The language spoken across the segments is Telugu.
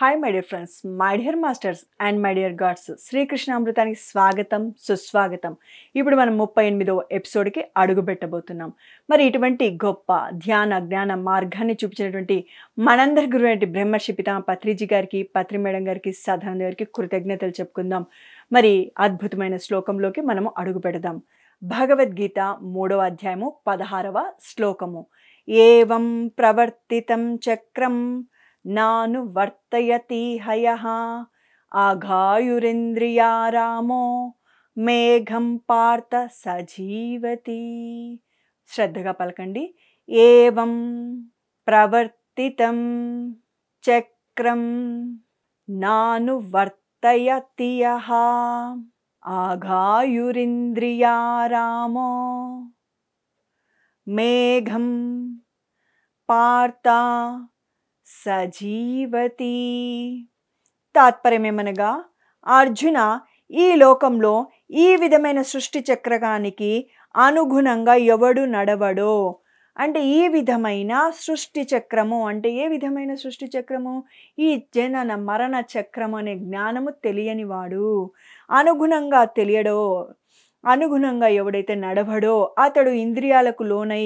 Hi my dear friends, my dear masters and my dear gods, శ్రీకృష్ణామృతానికి స్వాగతం, సుస్వాగతం. ఇప్పుడు మనం 38వ ఎపిసోడ్కి అడుగు పెట్టబోతున్నాం. మరి ఇటువంటి గొప్ప ధ్యాన జ్ఞాన మార్గాన్ని చూపించినటువంటి మనందరి గురువు బ్రహ్మర్షి పితామ పత్రిజీ గారికి, పత్రి మేడం గారికి, సాధారణ గారికి కృతజ్ఞతలు చెప్పుకుందాం. మరి అద్భుతమైన శ్లోకంలోకి మనము అడుగు పెడదాం. భగవద్గీత 3వ అధ్యాయము 16వ శ్లోకము. ఏవం ప్రవర్తితం చక్రం నాను వర్తయతి హయః ఆఘాయురింద్రియారామో మేఘం పార్థ సజీవతి. శ్రద్ధగా పలకండి. ఏవం ప్రవర్తితం చక్రం నాను వర్తయతి యః ఆఘాయురింద్రియారామో మేఘం పార్థ సజీవతి. తాత్పర్యమేమనగా, అర్జున, ఈ లోకంలో ఈ విధమైన సృష్టి చక్రానికి అనుగుణంగా ఎవడు నడవడో, అంటే ఈ విధమైన సృష్టి చక్రము అంటే ఏ విధమైన సృష్టి చక్రము? ఈ జనన మరణ చక్రము అనే జ్ఞానము తెలియనివాడు, అనుగుణంగా తెలియడో, అనుగుణంగా ఎవడైతే నడవడో అతడు ఇంద్రియాలకు లోనై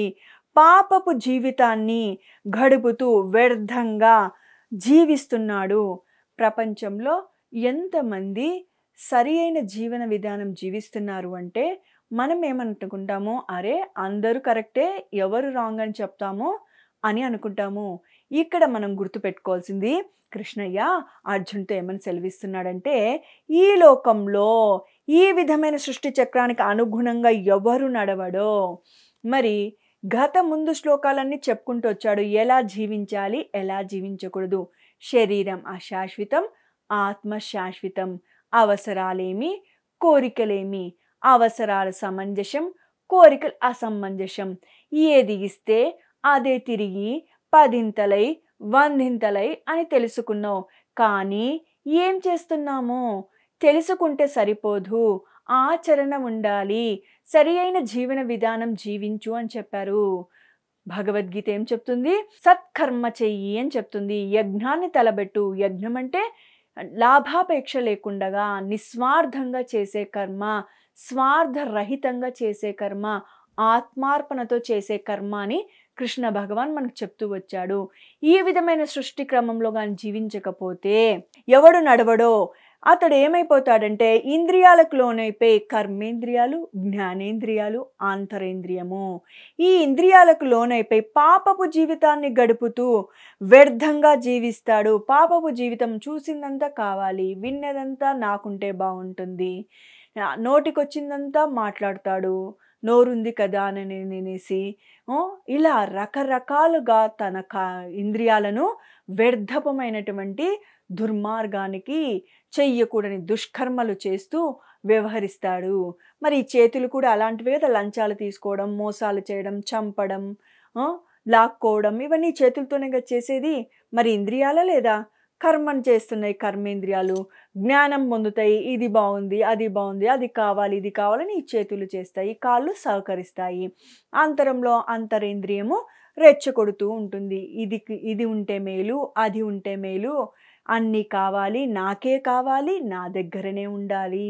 పాపపు జీవితాన్ని గడుపుతూ వ్యర్థంగా జీవిస్తున్నాడు. ప్రపంచంలో ఎంతమంది సరి అయిన జీవన విధానం జీవిస్తున్నారు అంటే మనం ఏమనుకుంటాము, అరే అందరూ కరెక్టే, ఎవరు రాంగ్ అని చెప్తాము అని అనుకుంటాము. ఇక్కడ మనం గుర్తుపెట్టుకోవాల్సింది, కృష్ణయ్య అర్జున్తో ఏమని సెలవిస్తున్నాడంటే, ఈ లోకంలో ఈ విధమైన సృష్టి చక్రానికి అనుగుణంగా ఎవరు నడవడో, మరి గత ముందు శ్లోకాలన్నీ చెప్పుకుంటూ వచ్చాడు ఎలా జీవించాలి, ఎలా జీవించకూడదు. శరీరం అశాశ్వతం, ఆత్మ శాశ్వతం. అవసరాలేమి, కోరికలేమి. అవసరాలు సమంజసం, కోరికలు అసమంజసం. ఏది ఇస్తే అదే తిరిగి పదింతలై వందింతలై అని తెలుసుకున్నావు. కానీ ఏం చేస్తున్నాము? తెలుసుకుంటే సరిపోదు, ఆచరణ ఉండాలి. సరి అయిన జీవన విధానం జీవించు అని చెప్పారు. భగవద్గీత ఏం చెప్తుంది? సత్కర్మ చెయ్యి అని చెప్తుంది. యజ్ఞాన్ని తలబెట్టు. యజ్ఞం అంటే లాభాపేక్ష లేకుండా నిస్వార్థంగా చేసే కర్మ, స్వార్థరహితంగా చేసే కర్మ, ఆత్మార్పణతో చేసే కర్మ అని కృష్ణ భగవాన్ మనకు చెప్తూ వచ్చాడు. ఈ విధమైన సృష్టి క్రమంలో కానీ జీవించకపోతే ఎవడు నడవడో అతడు ఏమైపోతాడంటే ఇంద్రియాలకు లోనైపోయి కర్మేంద్రియాలు, జ్ఞానేంద్రియాలు, ఆంతరేంద్రియము, ఈ ఇంద్రియాలకు లోనైపోయి పాపపు జీవితాన్ని గడుపుతూ వ్యర్థంగా జీవిస్తాడు. పాపపు జీవితం చూసిందంతా కావాలి, విన్నదంతా నాకుంటే బాగుంటుంది, నోటికొచ్చిందంతా మాట్లాడతాడు, నోరుంది కదా అని నేనేసి ఇలా రకరకాలుగా తన ఇంద్రియాలను వ్యర్థపమైనటువంటి దుర్మార్గానికి, చెయ్యకూడని దుష్కర్మలు చేస్తూ వ్యవహరిస్తాడు. మరి ఈ చేతులు కూడా అలాంటివే కదా, లంచాలు తీసుకోవడం, మోసాలు చేయడం, చంపడం, లాక్కోవడం, ఇవన్నీ చేతులతోనే కదా చేసేది. మరి ఇంద్రియాల లేదా? కర్మను చేస్తున్నాయి కర్మేంద్రియాలు. జ్ఞానం పొందుతాయి, ఇది బాగుంది, అది బాగుంది, అది కావాలి, ఇది కావాలని ఈ చేతులు చేస్తాయి, కాళ్ళు సహకరిస్తాయి. అంతరంలో అంతరేంద్రియము రెచ్చగొడుతూ ఉంటుంది. ఇది ఉంటే మేలు, అది ఉంటే మేలు, అన్నీ కావాలి, నాకే కావాలి, నా దగ్గరనే ఉండాలి,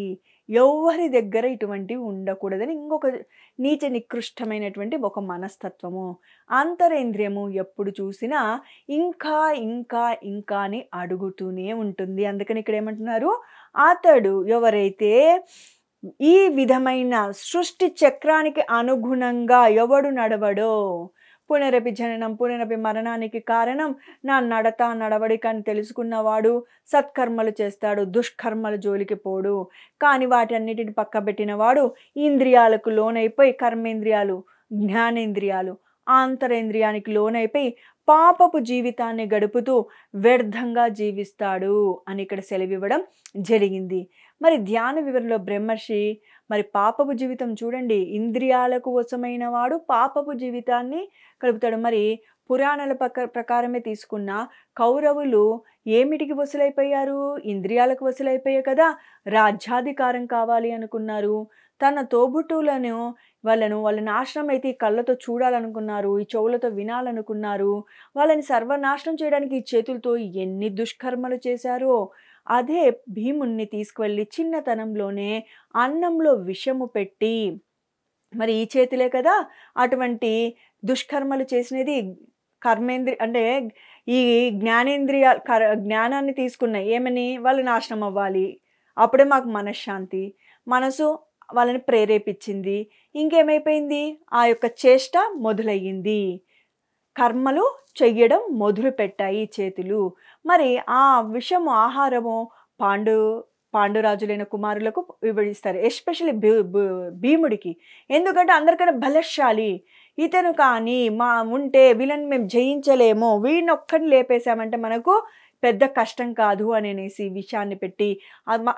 ఎవరి దగ్గర ఇటువంటివి ఉండకూడదని ఇంకొక నీచ నికృష్టమైనటువంటి ఒక మనస్తత్వము. అంతరేంద్రియము ఎప్పుడు చూసినా ఇంకా ఇంకా ఇంకా అని అడుగుతూనే ఉంటుంది. అందుకని ఇక్కడ ఏమంటున్నారు, అతడు ఎవరైతే ఈ విధమైన సృష్టి చక్రానికి అనుగుణంగా ఎవడు నడవడో, పునరపి జననం పునరపి మరణానికి కారణం నా నడత నడవడిక అని తెలుసుకున్నవాడు సత్కర్మలు చేస్తాడు, దుష్కర్మల జోలికి పోడు. కానీ వాటన్నిటిని పక్కబెట్టినవాడు ఇంద్రియాలకు లోనైపోయి కర్మేంద్రియాలు, జ్ఞానేంద్రియాలు, ఆంతరేంద్రియానికి లోనైపోయి పాపపు జీవితాన్ని గడుపుతూ వ్యర్థంగా జీవిస్తాడు అని ఇక్కడ సెలవివ్వడం జరిగింది. మరి ధ్యాన వివరణలో బ్రహ్మర్షి మరి పాపపు జీవితం చూడండి, ఇంద్రియాలకు వశమైన వాడు పాపపు జీవితాన్ని గడుపుతాడు. మరి పురాణాల ప్రకారమే తీసుకున్న కౌరవులు ఏమిటికి వసులైపోయారు? ఇంద్రియాలకు వసులైపోయాయి కదా! రాజ్యాధికారం కావాలి అనుకున్నారు. తన తోబుట్టువులను వాళ్ళ నాశనం అయితే ఈ కళ్ళతో చూడాలనుకున్నారు. ఈ చెవులతో వినాలనుకున్నారు. వాళ్ళని సర్వనాశనం చేయడానికి ఈ చేతులతో ఎన్ని దుష్కర్మలు చేశారో! అదే భీముడిని తీసుకువెళ్ళి చిన్నతనంలోనే అన్నంలో విషము పెట్టి మరి ఈ చేతులే కదా అటువంటి దుష్కర్మలు చేసినది. అంటే ఈ జ్ఞానాన్ని తీసుకున్నాయి. ఏమని? వాళ్ళు నాశనం అవ్వాలి. అప్పుడే మాకు మనశ్శాంతి. మనసు వాళ్ళని ప్రేరేపించింది. ఇంకేమైపోయింది? ఆ యొక్క చేష్ట మొదలయ్యింది. కర్మలు చెయ్యడం మొదలుపెట్టాయి చేతులు. మరి ఆ విషము ఆహారము పాండురాజులైన కుమారులకు వివరిస్తారు. ఎస్పెషల్లీ భీముడికి. ఎందుకంటే అందరికన్నా బలశాలి ఇతను. కానీ ఉంటే వీళ్ళని మేము జయించలేము, వీడినొక్కడిని లేపేశామంటే మనకు పెద్ద కష్టం కాదు అనేసి విషయాన్ని పెట్టి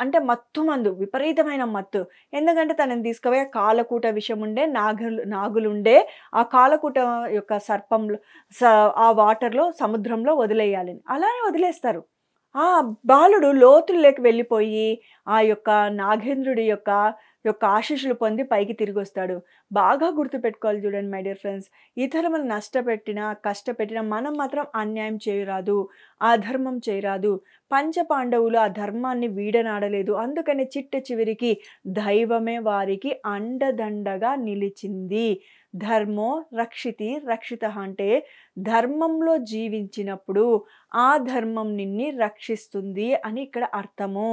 అంటే మత్తు మందు, విపరీతమైన మత్తు. ఎందుకంటే తనని తీసుకుపోయి కాలకూట విషం ఉండే నాగులుండే ఆ కాలకూట యొక్క సర్పంలో ఆ వాటర్లో సముద్రంలో వదిలేయాలని అలానే వదిలేస్తారు. ఆ బాలుడు లోతుల్లోకి వెళ్ళిపోయి ఆ యొక్క నాగేంద్రుడి యొక్క ఆశీస్సులు పొంది పైకి తిరిగొస్తాడు. బాగా గుర్తుపెట్టుకోవాలి చూడండి మై డియర్ ఫ్రెండ్స్. ఇతరులను నష్టపెట్టినా, కష్టపెట్టినా మనం మాత్రం అన్యాయం చేయరాదు, అధర్మం చేయరాదు. పంచపాండవులు ఆ ధర్మాన్ని వీడనాడలేదు. అందుకని చిట్ట చివరికి దైవమే వారికి అండదండగా నిలిచింది. ధర్మో రక్షితి రక్షితః అంటే ధర్మంలో జీవించినప్పుడు ఆ ధర్మం నిన్ని రక్షిస్తుంది అని ఇక్కడ అర్థము.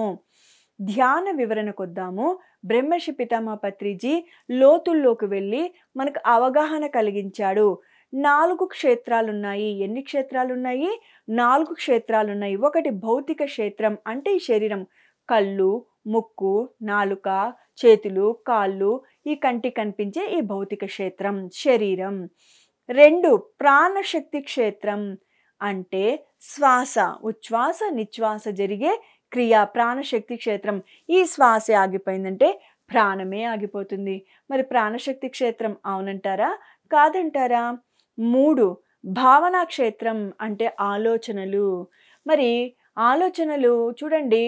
ధ్యాన వివరణకొద్దాము. బ్రహ్మర్షి పితామహ పత్రిజీ లోతుల్లోకి వెళ్ళి మనకు అవగాహన కలిగించాడు. 4 క్షేత్రాలున్నాయి. ఎన్ని క్షేత్రాలున్నాయి? 4 క్షేత్రాలున్నాయి. ఒకటి భౌతిక క్షేత్రం అంటే ఈ శరీరం, కళ్ళు, ముక్కు, నాలుక, చేతులు, కాళ్ళు, ఈ కంటికి కనిపించే ఈ భౌతిక క్షేత్రం శరీరం. 2 ప్రాణశక్తి క్షేత్రం అంటే శ్వాస, ఉచ్ఛ్వాస నిశ్వాస జరిగే క్రియ ప్రాణశక్తి క్షేత్రం. ఈ శ్వాసే ఆగిపోయిందంటే ప్రాణమే ఆగిపోతుంది. మరి ప్రాణశక్తి క్షేత్రం అవునంటారా? కాదంటారా? 3 భావనా క్షేత్రం అంటే ఆలోచనలు. మరి ఆలోచనలు చూడండి,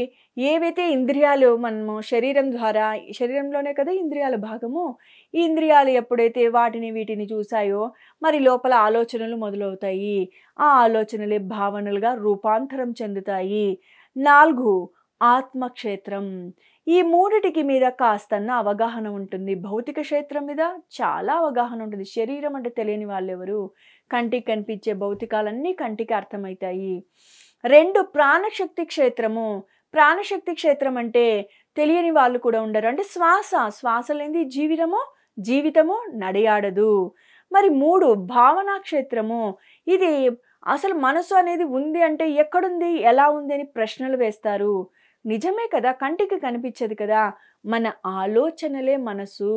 ఏవైతే ఇంద్రియాలు మనము శరీరంలోనే కదా ఇంద్రియాల భాగము. ఈ ఇంద్రియాలు ఎప్పుడైతే వాటిని వీటిని చూసాయో మరి లోపల ఆలోచనలు మొదలవుతాయి. ఆ ఆలోచనలే భావనలుగా రూపాంతరం చెందుతాయి. 4 ఆత్మక్షేత్రం. ఈ మూడిటికి మీద కాస్తన్న అవగాహన ఉంటుంది. భౌతిక క్షేత్రం మీద చాలా అవగాహన ఉంటుంది. శరీరం అంటే తెలియని వాళ్ళెవరు? కంటికి కనిపించే భౌతికాలన్నీ కంటికి అర్థమవుతాయి. 2 ప్రాణశక్తి క్షేత్రము. ప్రాణశక్తి క్షేత్రం అంటే తెలియని వాళ్ళు కూడా ఉండరు. అంటే శ్వాస లేనిది జీవితము నడియాడదు. మరి 3 భావనా క్షేత్రము. ఇది అసలు మనసు అనేది ఉంది అంటే ఎక్కడుంది, ఎలా ఉంది అని ప్రశ్నలు వేస్తారు. నిజమే కదా, కంటికి కనిపించదు కదా. మన ఆలోచనలే మనసు.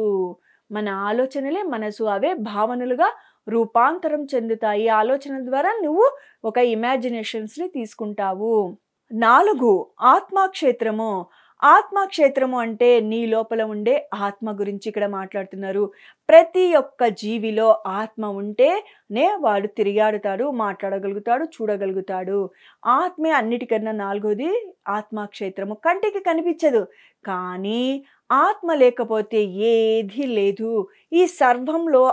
అవే భావనలుగా రూపాంతరం చెందుతాయి. ఆలోచన ద్వారా నువ్వు ఒక ఇమాజినేషన్స్ని తీసుకుంటావు. 4 ఆత్మక్షేత్రము. ఆత్మక్షేత్రము అంటే నీ లోపల ఉండే ఆత్మ గురించి ఇక్కడ మాట్లాడుతున్నారు. ప్రతి ఒక్క జీవిలో ఆత్మ ఉంటేనే వాడు తిరిగాడుతాడు, మాట్లాడగలుగుతాడు, చూడగలుగుతాడు. ఆత్మే అన్నిటికన్నా 4వది ఆత్మక్షేత్రము. కంటికి కనిపించదు కానీ ఆత్మ లేకపోతే ఏది లేదు. ఈ సర్వంలో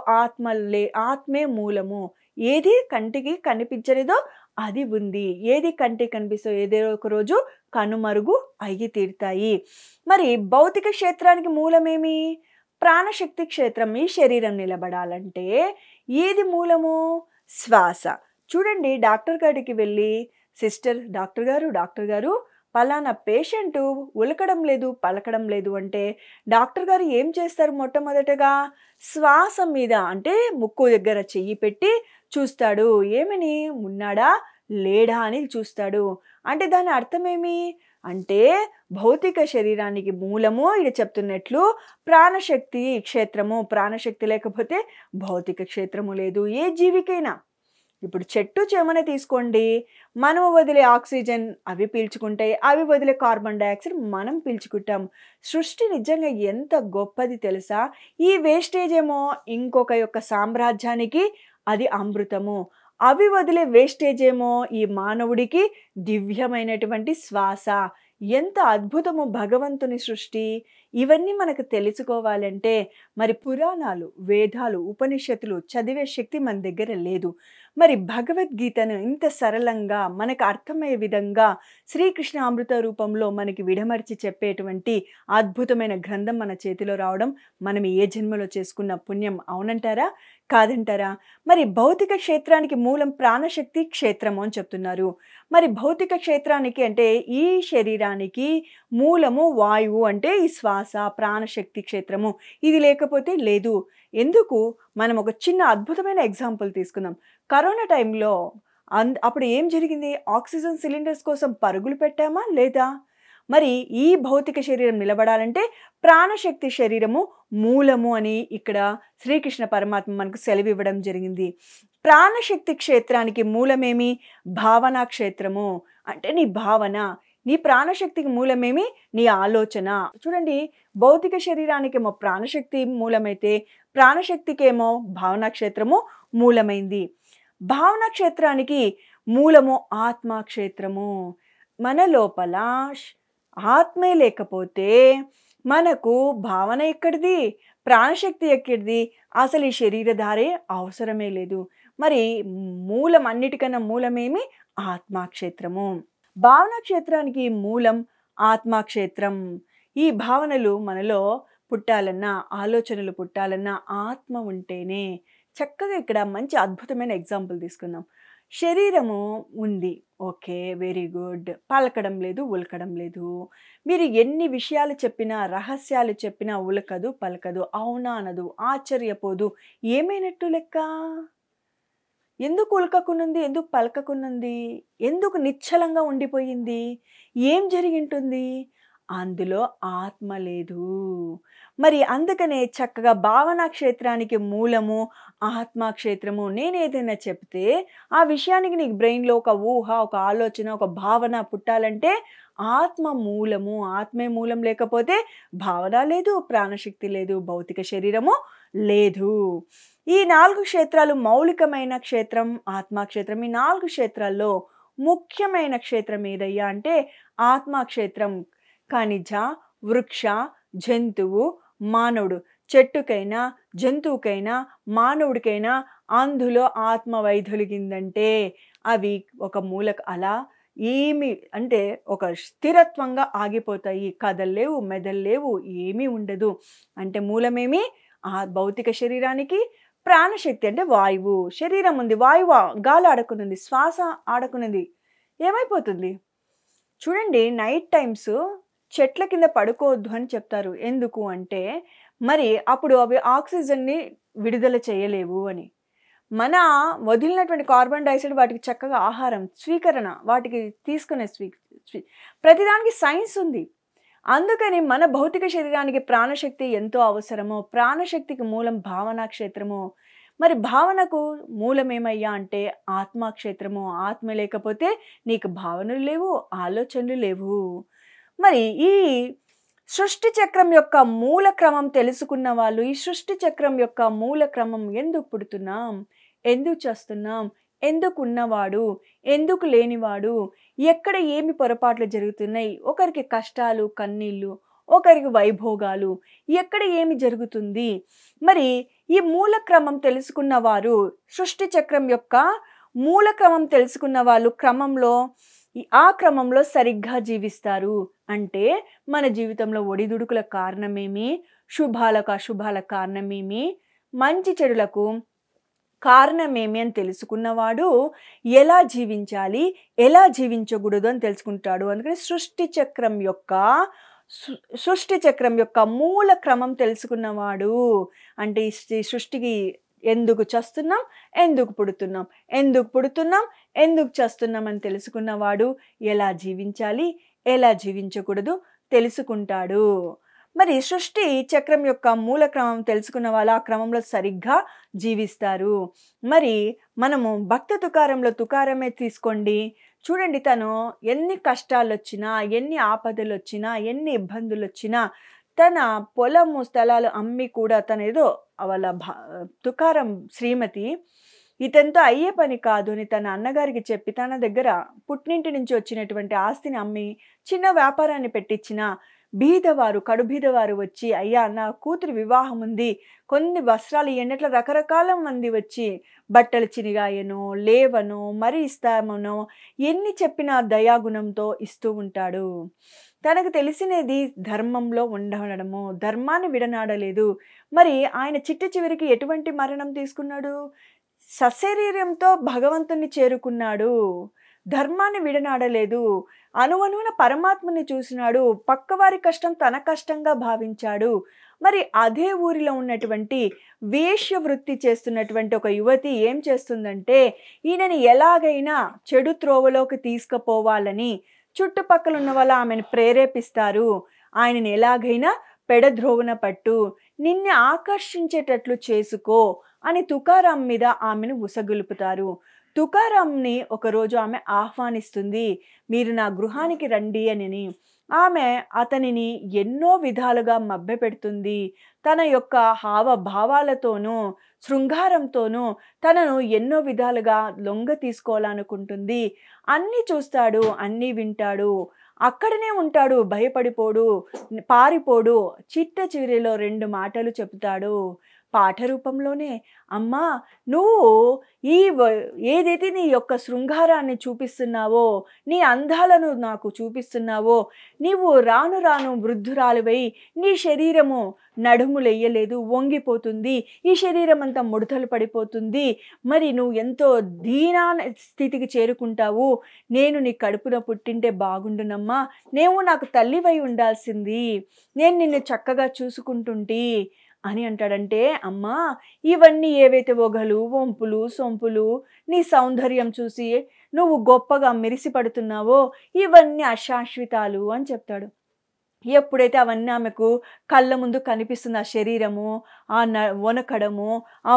ఆత్మే మూలము. ఏది కంటికి కనిపించలేదో అది ఉంది. ఏది కంటికి కనిపిస్తో ఏదో ఒక రోజు కనుమరుగు అయ్యి తీరుతాయి. మరి భౌతిక క్షేత్రానికి మూలమేమి? ప్రాణశక్తి క్షేత్రం. ఈ శరీరం నిలబడాలంటే ఏది మూలము? శ్వాస. చూడండి, డాక్టర్ గారికి వెళ్ళి డాక్టర్ గారు పలానా పేషెంటు ఉలకడం లేదు, పలకడం లేదు అంటే డాక్టర్ గారు ఏం చేస్తారు? మొట్టమొదటగా శ్వాస మీద అంటే ముక్కు దగ్గర చెయ్యి పెట్టి చూస్తాడు. ఏమని? ఉన్నాడా లేడా అని చూస్తాడు. అంటే దాని అర్థమేమి అంటే భౌతిక శరీరానికి మూలము ఇది చెప్తున్నట్లు ప్రాణశక్తి క్షేత్రము. ప్రాణశక్తి లేకపోతే భౌతిక క్షేత్రము లేదు ఏ జీవికైనా. ఇప్పుడు చెట్టు చేమనే తీసుకోండి, మనం వదిలే ఆక్సిజన్ అవి పీల్చుకుంటాయి, అవి వదిలే కార్బన్ డైఆక్సైడ్ మనం పీల్చుకుంటాం. సృష్టి నిజంగా ఎంత గొప్పది తెలుసా? ఈ వేస్టేజ్ ఏమో ఇంకొక యొక్క సామ్రాజ్యానికి అది అమృతము. అవి వదిలే వేస్టేజ్ ఏమో ఈ మానవుడికి దివ్యమైనటువంటి శ్వాస. ఎంత అద్భుతమో భగవంతుని సృష్టి. ఇవన్నీ మనకు తెలుసుకోవాలంటే మరి పురాణాలు, వేదాలు, ఉపనిషత్తులు చదివే శక్తి మన దగ్గర లేదు. మరి భగవద్గీతను ఇంత సరళంగా మనకు అర్థమయ్యే విధంగా శ్రీకృష్ణ అమృత రూపంలో మనకి విడమర్చి చెప్పేటువంటి అద్భుతమైన గ్రంథం మన చేతిలో రావడం మనం ఏ జన్మలో చేసుకున్న పుణ్యం అవునంటారా? కాదంటారా? మరి భౌతిక క్షేత్రానికి మూలం ప్రాణశక్తి క్షేత్రము అని చెప్తున్నారు. మరి భౌతిక క్షేత్రానికి అంటే ఈ శరీరానికి మూలము వాయువు అంటే ఈ శ్వాస, ప్రాణశక్తి క్షేత్రము. ఇది లేకపోతే లేదు. ఎందుకు? మనం ఒక చిన్న అద్భుతమైన ఎగ్జాంపుల్ తీసుకుందాం. కరోనా టైంలో అప్పుడు ఏం జరిగింది? ఆక్సిజన్ సిలిండర్స్ కోసం పరుగులు పెట్టామా? లేదా? మరి ఈ భౌతిక శరీరం నిలబడాలంటే ప్రాణశక్తి శరీరము మూలము అని ఇక్కడ శ్రీకృష్ణ పరమాత్మ మనకు సెలవివ్వడం జరిగింది. ప్రాణశక్తి క్షేత్రానికి మూలమేమి? భావనా క్షేత్రము. అంటే నీ భావన. నీ ప్రాణశక్తికి మూలమేమి? నీ ఆలోచన. చూడండి, భౌతిక శరీరానికేమో ప్రాణశక్తి మూలమైతే ప్రాణశక్తికేమో భావనా క్షేత్రము మూలమైంది. భావనా క్షేత్రానికి మూలము ఆత్మక్షేత్రము. మన లోపల ఆత్మే లేకపోతే మనకు భావన ఎక్కడిది? ప్రాణశక్తి ఎక్కడిది? అసలు ఈ శరీరధారే అవసరమే లేదు. మరి మూలం, అన్నిటికన్నా మూలమేమి? ఆత్మక్షేత్రము. భావనా క్షేత్రానికి మూలం ఆత్మక్షేత్రం. ఈ భావనలు మనలో పుట్టాలన్నా, ఆలోచనలు పుట్టాలన్నా ఆత్మ ఉంటేనే. చక్కగా ఇక్కడ మంచి అద్భుతమైన ఎగ్జాంపుల్ తీసుకుందాం. శరీరము ఉంది, ఓకే, వెరీ గుడ్. పలకడం లేదు, ఉలకడం లేదు. మీరు ఎన్ని విషయాలు చెప్పినా, రహస్యాలు చెప్పినా ఉలకదు, పలకదు, అవునా అనదు, ఆశ్చర్యపోదు. ఏమైనట్టు లెక్క? ఎందుకు ఉలకకునుంది? ఎందుకు పలకకునుంది? ఎందుకు నిశ్చలంగా ఉండిపోయింది? ఏం జరిగింటుంది? అందులో ఆత్మ లేదు. మరి అందుకనే చక్కగా భావనా క్షేత్రానికి మూలము ఆత్మక్షేత్రము. నేనేదైనా చెప్తే ఆ విషయానికి నీకు బ్రెయిన్లో ఒక ఊహ, ఒక ఆలోచన, ఒక భావన పుట్టాలంటే ఆత్మ మూలము. ఆత్మే మూలం లేకపోతే భావన లేదు, ప్రాణశక్తి లేదు, భౌతిక శరీరము లేదు. ఈ 4 క్షేత్రాలు మౌలికమైన క్షేత్రం ఆత్మక్షేత్రం. ఈ 4 క్షేత్రాల్లో ముఖ్యమైన క్షేత్రం ఏదయ్యా అంటే ఆత్మక్షేత్రం. ఖనిజ, వృక్ష, జంతువు, మానవుడు. చెట్టుకైనా, జంతువుకైనా, మానవుడికైనా అందులో ఆత్మ వైదొలిగిందంటే అవి ఒక మూలక అలా ఏమి అంటే ఒక స్థిరత్వంగా ఆగిపోతాయి. కదల్లేవు, మెదల్లేవు, ఏమీ ఉండదు. అంటే మూలమేమి? ఆ భౌతిక శరీరానికి ప్రాణశక్తి అంటే వాయువు. శరీరం ఉంది, వాయువు గాలి ఆడకునుంది, శ్వాస ఆడకునుంది. ఏమైపోతుంది? చూడండి, నైట్ టైమ్స్ చెట్ల కింద పడుకోవద్దు అని చెప్తారు. ఎందుకు అంటే మరి అప్పుడు అవి ఆక్సిజన్ని విడుదల చేయలేవు అని. మన వదిలినటువంటి కార్బన్ డైఆక్సైడ్ వాటికి చక్కగా ఆహారం, స్వీకరణ, వాటికి తీసుకునే ప్రతిదానికి సైన్స్ ఉంది. అందుకని మన భౌతిక శరీరానికి ప్రాణశక్తి ఎంతో అవసరమో, ప్రాణశక్తికి మూలం భావనా క్షేత్రము. మరి భావనకు మూలమేమయ్యా అంటే ఆత్మక్షేత్రము. ఆత్మ లేకపోతే నీకు భావనలు లేవు, ఆలోచనలు లేవు. మరి ఈ సృష్టి చక్రం యొక్క మూల క్రమం తెలుసుకున్న వాళ్ళు ఈ సృష్టి చక్రం యొక్క మూల క్రమం, ఎందుకు పుడుతున్నాం, ఎందుకు చేస్తున్నాం, ఎందుకు ఉన్నవాడు, ఎందుకు లేనివాడు, ఎక్కడ ఏమి పొరపాట్లు జరుగుతున్నాయి, ఒకరికి కష్టాలు కన్నీళ్ళు, ఒకరికి వైభోగాలు, ఎక్కడ ఏమి జరుగుతుంది. మరి ఈ మూల క్రమం తెలుసుకున్న వారు, సృష్టి చక్రం యొక్క మూల క్రమం తెలుసుకున్న వాళ్ళు ఆ క్రమంలో సరిగ్గా జీవిస్తారు. అంటే మన జీవితంలో ఒడిదుడుకుల కారణమేమి, శుభాలకు అశుభాల కారణమేమి, మంచి చెడులకు కారణమేమి అని తెలుసుకున్నవాడు ఎలా జీవించాలి, ఎలా జీవించకూడదు అని తెలుసుకుంటాడు. అందుకని సృష్టి చక్రం యొక్క మూల క్రమం తెలుసుకున్నవాడు. అంటే ఈ సృష్టికి ఎందుకు చస్తున్నాం, ఎందుకు పుడుతున్నాం, ఎందుకు చస్తున్నాం అని తెలుసుకున్నవాడు ఎలా జీవించాలి, ఎలా జీవించకూడదు తెలుసుకుంటాడు. మరి సృష్టి చక్రం యొక్క మూల క్రమం తెలుసుకున్న వాళ్ళు ఆ క్రమంలో సరిగ్గా జీవిస్తారు. మరి మనము భక్త తుకారంలో తుకారమే తీసుకోండి. చూడండి, తను ఎన్ని కష్టాలు వచ్చినా, ఎన్ని ఆపదలు వచ్చినా, ఎన్ని ఇబ్బందులు వచ్చినా తన పొలము స్థలాలు అమ్మి కూడా తనేదో వాళ్ళ తుకారం శ్రీమతి ఇతనితో అయ్యే పని కాదు అని తన అన్నగారికి చెప్పి తన దగ్గర పుట్టినింటి నుంచి వచ్చినటువంటి ఆస్తిని అమ్మి చిన్న వ్యాపారాన్ని పెట్టించిన బీదవారు కడుబీదవారు వచ్చి, అయ్యా నా కూతురు వివాహం ఉంది, కొన్ని వస్త్రాలు ఇయ్యండి, అట్లా రకరకాల మంది వచ్చి బట్టలు చినిగాయనో లేవనో మరి ఇస్తామనో ఎన్ని చెప్పినా దయాగుణంతో ఇస్తూ ఉంటాడు. తనకు తెలిసినది ధర్మంలో ఉండడము, ధర్మాన్ని విడనాడలేదు. మరి ఆయన చిట్ట చివరికి ఎటువంటి మరణం తీసుకున్నాడు? సశరీరంతో భగవంతుణ్ణి చేరుకున్నాడు. ధర్మాన్ని విడనాడలేదు. అణువణువున పరమాత్మని చూసినాడు. పక్కవారి కష్టం తన కష్టంగా భావించాడు. మరి అదే ఊరిలో ఉన్నటువంటి వేశ్య వృత్తి చేస్తున్నటువంటి ఒక యువతి ఏం చేస్తుందంటే, ఈయనని ఎలాగైనా చెడు త్రోవలోకి తీసుకుపోవాలని చుట్టుపక్కల ఉన్న వాళ్ళు ఆమెను ప్రేరేపిస్తారు. ఆయనని ఎలాగైనా పెడద్రోవన పట్టు, నిన్ను ఆకర్షించేటట్లు చేసుకో అని తుకారాం మీద ఆమెను ఉసగొలుపుతారు. తుకారాంని ఒకరోజు ఆమె ఆహ్వానిస్తుంది, మీరు నా గృహానికి రండి అని. ఆమె అతనిని ఎన్నో విధాలుగా మభ్యపెడుతుంది. తన యొక్క హావభావాలతోనూ శృంగారంతోనూ తనను ఎన్నో విధాలుగా లొంగ తీసుకోవాలనుకుంటుంది. అన్నీ చూస్తాడు, అన్నీ వింటాడు, అక్కడనే ఉంటాడు, భయపడిపోడు, పారిపోడు. చిట్ట చివరిలో 2 మాటలు చెబుతాడు పాఠ రూపంలోనే. అమ్మా, నువ్వు ఏదైతే నీ యొక్క శృంగారాన్ని చూపిస్తున్నావో, నీ అందాలను నాకు చూపిస్తున్నావో, నీవు రాను రాను వృద్ధురాలివై నీ శరీరము నడుములెయ్యలేదు, వంగిపోతుంది, ఈ శరీరం అంతా ముడతలు పడిపోతుంది. మరి నువ్వు ఎంతో దీనా స్థితికి చేరుకుంటావు. నేను నీ కడుపున పుట్టింటే బాగుండునమ్మా, నువ్వు నాకు తల్లివై ఉండాల్సింది, నేను నిన్ను చక్కగా చూసుకుంటుంటి అని అంటాడంటే, అమ్మా ఇవన్నీ ఏవైతే ఒగలు వంపులు సొంపులు నీ సౌందర్యం చూసి నువ్వు గొప్పగా మెరిసిపడుతున్నావో ఇవన్నీ అశాశ్వతాలు అని చెప్తాడు. ఎప్పుడైతే అవన్నీ ఆమెకు కళ్ళ ముందు కనిపిస్తుంది, ఆ శరీరము, ఆ వనకడము, ఆ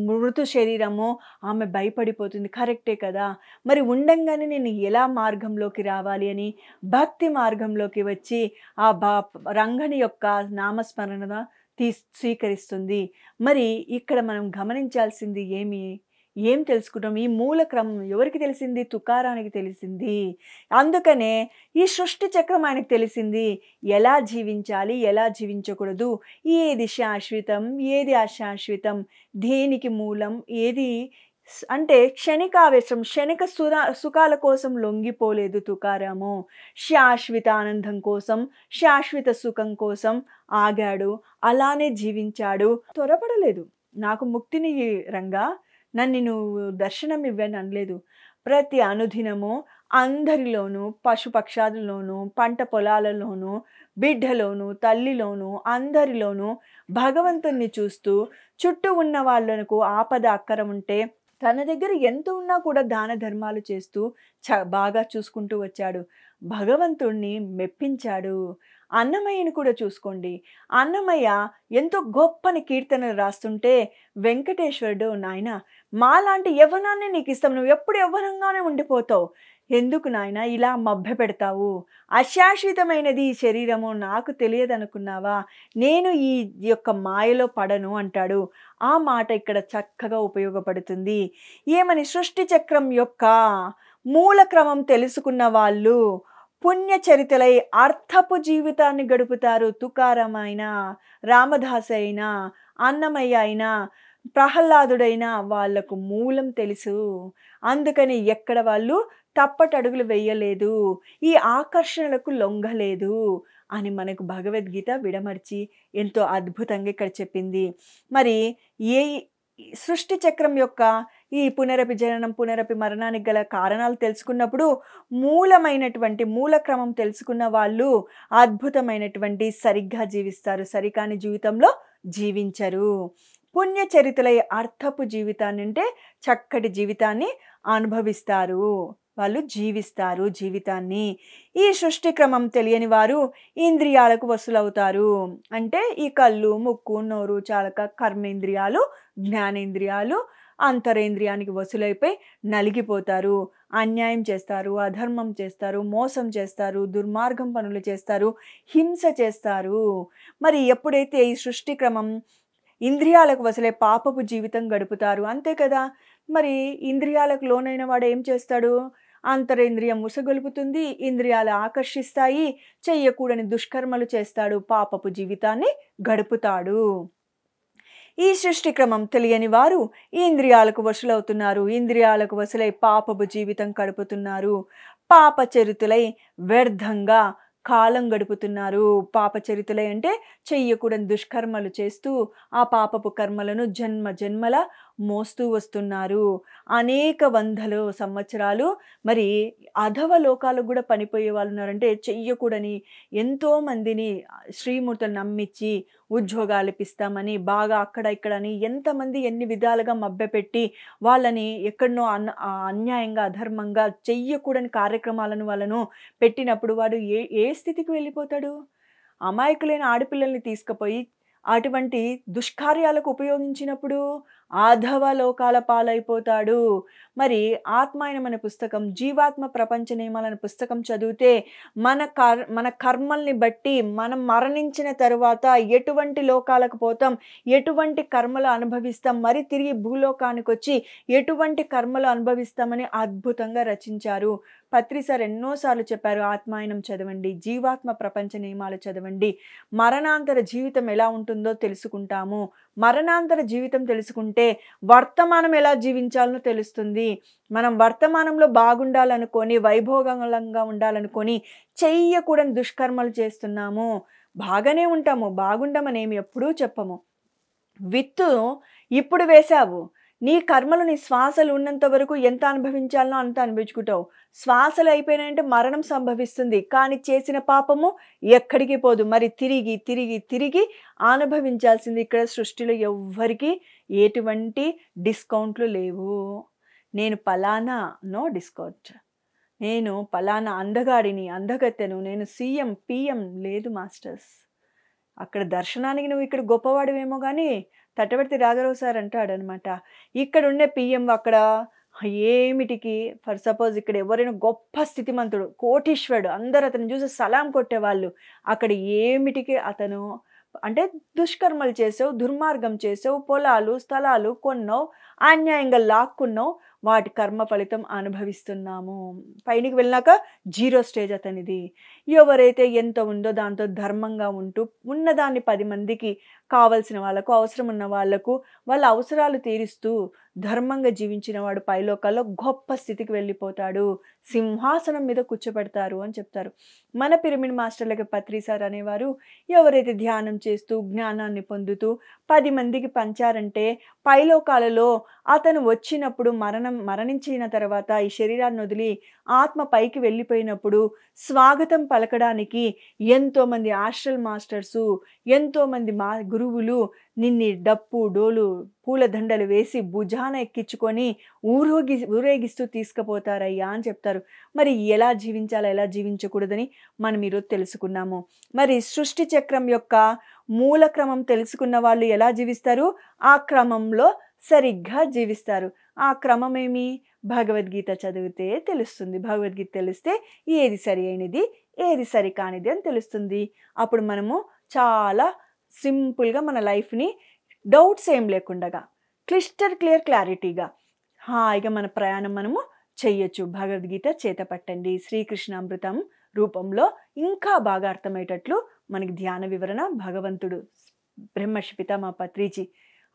మృతు శరీరము, ఆమె భయపడిపోతుంది. కరెక్టే కదా, మరి ఉండంగానే నేను ఎలా మార్గంలోకి రావాలి అని భక్తి మార్గంలోకి వచ్చి ఆ రంగని యొక్క నామస్మరణ స్వీకరిస్తుంది. మరి ఇక్కడ మనం గమనించాల్సింది ఏం తెలుసుకుంటాం? ఈ మూల క్రమం ఎవరికి తెలిసింది? తుకారానికి తెలిసింది. అందుకనే ఈ సృష్టి చక్రం ఆయనకు తెలిసింది. ఎలా జీవించాలి, ఎలా జీవించకూడదు, ఏది శాశ్వతం, ఏది అశాశ్వతం, దేనికి మూలం, ఏది అంటే క్షణికావేశం, క్షణిక సుఖాల కోసం లొంగిపోలేదు తుకారాము. శాశ్వత ఆనందం కోసం, శాశ్వత సుఖం కోసం ఆగాడు, అలానే జీవించాడు. త్వరపడలేదు. నాకు ముక్తిని రంగా, నన్ను నువ్వు దర్శనం ఇవ్వని అనలేదు. ప్రతి అనుదినము అందరిలోనూ, పశుపక్షాదుల్లోనూ, పంట పొలాలలోనూ, బిడ్డలోనూ, తల్లిలోనూ, అందరిలోనూ భగవంతుణ్ణి చూస్తూ, చుట్టూ ఉన్న వాళ్ళకు ఆపద అక్కర ఉంటే తన దగ్గర ఎంత ఉన్నా కూడా దాన ధర్మాలు చేస్తూ బాగా చూసుకుంటూ వచ్చాడు. భగవంతుణ్ణి మెప్పించాడు. అన్నమయ్యని కూడా చూసుకోండి. అన్నమయ్య ఎంతో గొప్పని కీర్తనలు రాస్తుంటే వెంకటేశ్వరుడు, నాయన మాలాంటి యవ్వనాన్ని నీకు ఇస్తాం, నువ్వు ఎప్పుడు యవ్వనంగానే ఉండిపోతావు, ఎందుకు నాయన ఇలా మభ్య పెడతావు, అశాశ్వతమైనది ఈ శరీరము, నాకు తెలియదనుకున్నావా, నేను ఈ యొక్క మాయలో పడను అంటాడు. ఆ మాట ఇక్కడ చక్కగా ఉపయోగపడుతుంది. ఏమని? సృష్టి చక్రం యొక్క మూల క్రమం తెలుసుకున్న వాళ్ళు పుణ్యచరితలై అర్థపు జీవితాన్ని గడుపుతారు. తుకారాం అయినా, రామదాస్ అయినా, అన్నమయ్య అయినా, ప్రహ్లాదుడైనా వాళ్లకు మూలం తెలుసు. అందుకని ఎక్కడ వాళ్ళు తప్పటడుగులు వేయలేదు, ఈ ఆకర్షణలకు లొంగలేదు అని మనకు భగవద్గీత విడమర్చి ఎంతో అద్భుతంగా ఇక్కడ చెప్పింది. మరి ఏ సృష్టి చక్రం యొక్క ఈ పునరపి జననం పునరపి మరణానికి గల కారణాలు తెలుసుకున్నప్పుడు మూలమైనటువంటి మూల క్రమం తెలుసుకున్న వాళ్ళు అద్భుతమైనటువంటి సరిగ్గా జీవిస్తారు, సరికాని జీవితంలో జీవించరు. పుణ్యచరితలై అర్థపు జీవితాన్ని అంటే చక్కటి జీవితాన్ని అనుభవిస్తారు, వాళ్ళు జీవిస్తారు జీవితాన్ని. ఈ సృష్టి క్రమం తెలియని వారు ఇంద్రియాలకు వసులవుతారు. అంటే ఈ కళ్ళు, ముక్కు, నోరు, చాలక కర్మేంద్రియాలు, జ్ఞానేంద్రియాలు అంతరేంద్రియానికి వసులైపోయి నలిగిపోతారు. అన్యాయం చేస్తారు, అధర్మం చేస్తారు, మోసం చేస్తారు, దుర్మార్గం పనులు చేస్తారు, హింస చేస్తారు. మరి ఎప్పుడైతే ఈ సృష్టి క్రమం ఇంద్రియాలకు వసలే పాపపు జీవితం గడుపుతారు. అంతే కదా! మరి ఇంద్రియాలకు లోనైన వాడు ఏం చేస్తాడు? అంతరేంద్రియం ఉసగొలుపుతుంది, ఇంద్రియాలు ఆకర్షిస్తాయి, చెయ్యకూడని దుష్కర్మలు చేస్తాడు, పాపపు జీవితాన్ని గడుపుతాడు. ఈ సృష్టి క్రమం తెలియని వారు ఇంద్రియాలకు వశులవుతున్నారు, ఇంద్రియాలకు వశులై పాపపు జీవితం గడుపుతున్నారు, పాపచరితులై వ్యర్థంగా కాలం గడుపుతున్నారు. పాపచరితులై అంటే చెయ్యకూడని దుష్కర్మలు చేస్తూ ఆ పాపపు కర్మలను జన్మ జన్మల మోస్తూ వస్తున్నారు. అనేక వందల సంవత్సరాలు మరి అధవ లోకాలకు కూడా పనిపోయే వాళ్ళు ఉన్నారంటే చెయ్యకూడని ఎంతోమందిని శ్రీమూర్తులు నమ్మించి ఉద్యోగాలు ఇప్పిస్తామని బాగా అక్కడ ఇక్కడని ఎంతమంది ఎన్ని విధాలుగా మభ్యపెట్టి వాళ్ళని ఎక్కడనో అన్యాయంగా అధర్మంగా చెయ్యకూడని కార్యక్రమాలను వాళ్ళను పెట్టినప్పుడు వాడు ఏ స్థితికి వెళ్ళిపోతాడు? అమాయకులైన ఆడపిల్లల్ని తీసుకుపోయి అటువంటి దుష్కార్యాలకు ఉపయోగించినప్పుడు ఆధవ లోకాల పాలైపోతాడు. మరి ఆత్మాయనం అనే పుస్తకం, జీవాత్మ ప్రపంచ నియమాలనే పుస్తకం చదివితే మన కర్మల్ని బట్టి మనం మరణించిన తరువాత ఎటువంటి లోకాలకు పోతాం, ఎటువంటి కర్మలు అనుభవిస్తాం, మరి తిరిగి భూలోకానికి వచ్చి ఎటువంటి కర్మలు అనుభవిస్తామని అద్భుతంగా రచించారు. పత్రి సార్ ఎన్నోసార్లు చెప్పారు, ఆత్మాయనం చదవండి, జీవాత్మ ప్రపంచ నియమాలు చదవండి, మరణాంతర జీవితం ఎలా ఉంటుందో తెలుసుకుంటాము. మరణాంతర జీవితం తెలుసుకుంటే వర్తమానం ఎలా జీవించాలనో తెలుస్తుంది. మనం వర్తమానంలో బాగుండాలనుకొని వైభోగంగా ఉండాలనుకొని చెయ్యకూడని దుష్కర్మలు చేస్తున్నాము. బాగానే ఉంటాము, బాగుండమని ఏమి ఎప్పుడూ చెప్పము. విత్తు ఇప్పుడు వేశావు, నీ కర్మలు నీ శ్వాసలు ఉన్నంత వరకు ఎంత అనుభవించాలనో అంత అనుభవించుకుంటావు. శ్వాసలు అయిపోయినాయంటే మరణం సంభవిస్తుంది, కానీ చేసిన పాపము ఎక్కడికి పోదు. మరి తిరిగి తిరిగి తిరిగి అనుభవించాల్సింది. ఇక్కడ సృష్టిలో ఎవ్వరికి ఎటువంటి డిస్కౌంట్లు లేవు. నేను పలానా, నో డిస్కౌంట్. నేను పలానా అందగాడిని, అందగత్తెను, నేను సీఎం పిఎం లేదు మాస్టర్స్. అక్కడ దర్శనానికి నువ్వు ఇక్కడ గొప్పవాడివేమో కానీ తటవర్తి రాఘరావు సార్ అంటాడనమాట, ఇక్కడ ఉండే పిఎం అక్కడ ఏమిటికి. ఫర్ సపోజ్ ఇక్కడ ఎవరైనా గొప్ప స్థితిమంతుడు, కోటీశ్వరుడు, అందరు అతను చూసి సలాం కొట్టేవాళ్ళు, అక్కడ ఏమిటికి అతను అంటే దుష్కర్మలు చేసావు, దుర్మార్గం చేసావు, పొలాలు స్థలాలు కొన్నావు, అన్యాయంగా లాక్కున్నావు, వాటి కర్మ ఫలితం అనుభవిస్తున్నాము. పైనకి వెళ్ళినాక జీరో స్టేజ్ అతనిది. ఎవరైతే ఎంత ఉందో దాంతో ధర్మంగా ఉంటూ ఉన్నదాన్ని 10 మందికి కావలసిన వాళ్ళకు, అవసరం ఉన్న వాళ్లకు వాళ్ళ అవసరాలు తీరుస్తూ ధర్మంగా జీవించిన వాడు పైలోకాల్లో గొప్ప స్థితికి వెళ్ళిపోతాడు, సింహాసనం మీద కూర్చోబెడతారు అని చెప్తారు. మన పిరమిడ్ మాస్టర్లకి పత్రి సార్ అనేవారు, ఎవరైతే ధ్యానం చేస్తూ జ్ఞానాన్ని పొందుతూ 10 మందికి పంచారంటే పైలోకాలలో అతను వచ్చినప్పుడు మరణించిన తర్వాత ఈ శరీరాన్ని వదిలి ఆత్మ పైకి వెళ్ళిపోయినప్పుడు స్వాగతం పలకడానికి ఎంతోమంది ఆస్ట్రల్ మాస్టర్సు, ఎంతోమంది గురువులు నిన్ని డప్పు డోలు పూలదండలు వేసి భుజాన ఎక్కించుకొని ఊరేగిస్తూ తీసుకుపోతారయ్యా అని చెప్తారు. మరి ఎలా జీవించాలో ఎలా జీవించకూడదని మనం ఈరోజు తెలుసుకున్నాము. మరి సృష్టి చక్రం యొక్క మూల క్రమం తెలుసుకున్న వాళ్ళు ఎలా జీవిస్తారు? ఆ క్రమంలో సరిగ్గా జీవిస్తారు. ఆ క్రమం ఏమి? భగవద్గీత చదివితే తెలుస్తుంది. భగవద్గీత తెలిస్తే ఏది సరి అయినది, ఏది సరి కానిది అని తెలుస్తుంది. అప్పుడు మనము చాలా సింపుల్గా మన లైఫ్ని డౌట్స్ ఏం లేకుండా క్లియర్ క్లారిటీగా హాయిగా మన ప్రయాణం మనము చెయ్యొచ్చు. భగవద్గీత చేత పట్టండి. శ్రీకృష్ణామృతం రూపంలో ఇంకా బాగా అర్థమయ్యేటట్లు మనకి ధ్యాన వివరణ భగవంతుడు బ్రహ్మర్షి పితామహ పత్రిజీ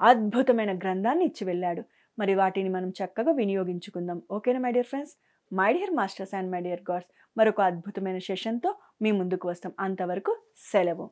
అద్భుతమైన గ్రంథాన్ని ఇచ్చి వెళ్ళాడు. మరి వాటిని మనం చక్కగా వినియోగించుకుందాం. ఓకేనా my dear friends, my dear masters and my dear God's, మరొక అద్భుతమైన సెషన్తో మీ ముందుకు వస్తాం. అంతవరకు సెలవు.